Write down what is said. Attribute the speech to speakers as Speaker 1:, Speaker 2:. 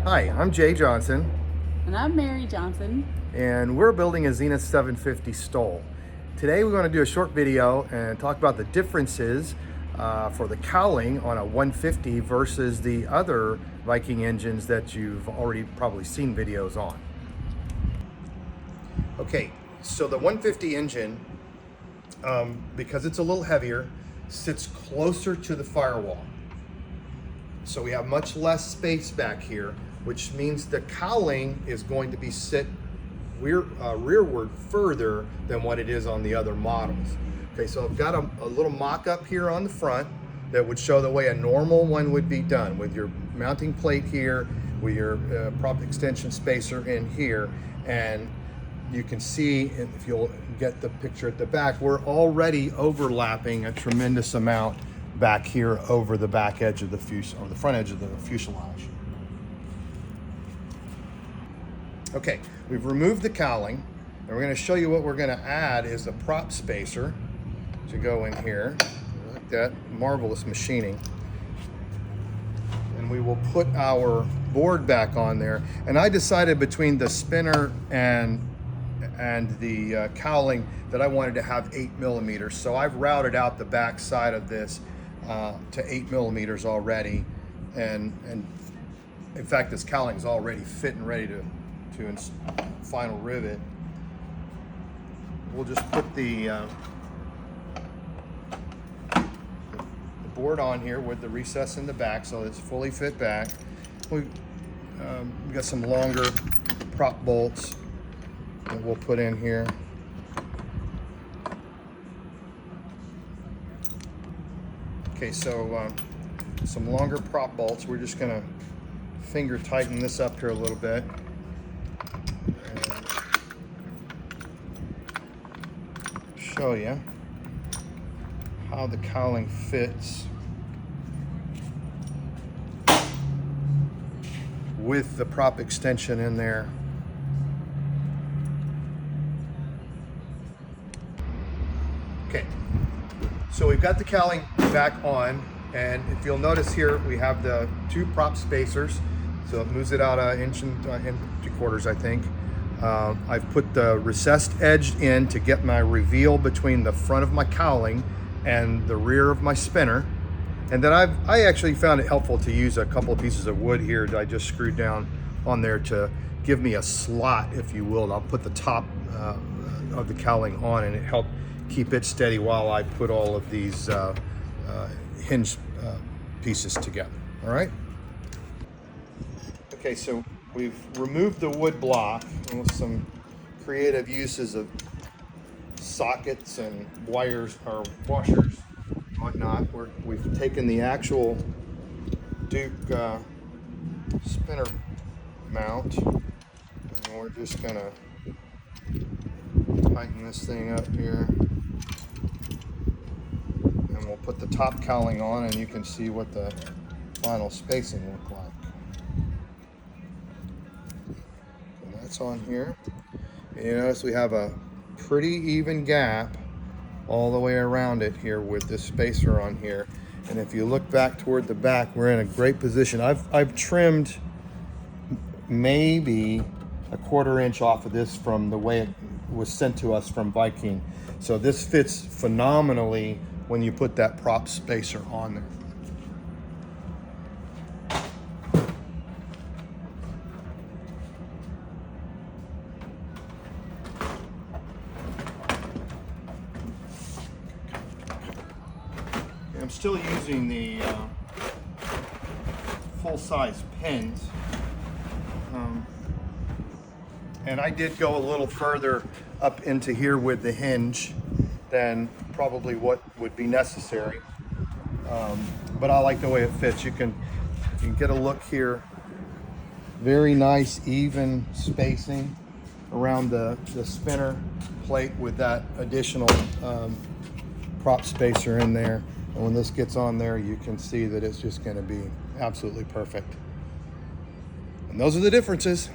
Speaker 1: Hi, I'm Jay Johnson,
Speaker 2: And I'm Mary Johnson.
Speaker 1: and we're building a Zenith 750 Stoll. Today we're going to do a short video and talk about the differences for the cowling on a 150 versus the other Viking engines that you've already probably seen videos on. Okay, so the 150 engine, because it's a little heavier, sits closer to the firewall. So we have much less space back here, which means the cowling is going to be sit rearward further than what it is on the other models. Okay, so I've got a little mock-up here on the front that would show the way a normal one would be done, with your mounting plate here, with your prop extension spacer in here, and you can see, if you'll get the picture at the back, we're already overlapping a tremendous amount back here over the back edge of the fuselage, or the front edge of the fuselage. Okay, we've removed the cowling, and we're going to show you what we're going to add is a prop spacer to go in here. Like that, marvelous machining. And we will put our board back on there. And I decided between the spinner and the cowling that I wanted to have 8mm. So I've routed out the back side of this to 8mm already, and in fact this cowling is already fit and ready to final rivet. We'll just put the board on here with the recess in the back so it's fully fit back. We got some longer prop bolts that we'll put in here. Okay, so some longer prop bolts. We're just gonna finger tighten this up here a little bit. And show you how the cowling fits with the prop extension in there. Okay, so we've got the cowling back on, and if you'll notice here, we have the two prop spacers, so it moves it out an inch and 3/4, I think. I've put the recessed edge in to get my reveal between the front of my cowling and the rear of my spinner. And then I actually found it helpful to use a couple of pieces of wood here that I just screwed down on there to give me a slot, if you will. And I'll put the top of the cowling on, and it helped keep it steady while I put all of these hinge pieces together. All right. Okay, so we've removed the wood block with some creative uses of sockets and wires or washers, whatnot. We've taken the actual Duke spinner mount, and we're just gonna tighten this thing up here, and we'll put the top cowling on, and you can see what the final spacing look like. And that's on here, and you notice we have a pretty even gap all the way around it here with this spacer on here. And if you look back toward the back, we're in a great position. I've trimmed maybe a 1/4 inch off of this from the way it was sent to us from Viking. So this fits phenomenally when you put that prop spacer on there. I'm still using the full-size pins, and I did go a little further up into here with the hinge than probably what would be necessary, but I like the way it fits. You can get a look here. Very nice even spacing around the spinner plate with that additional prop spacer in there. And when this gets on there, you can see that it's just going to be absolutely perfect. And those are the differences.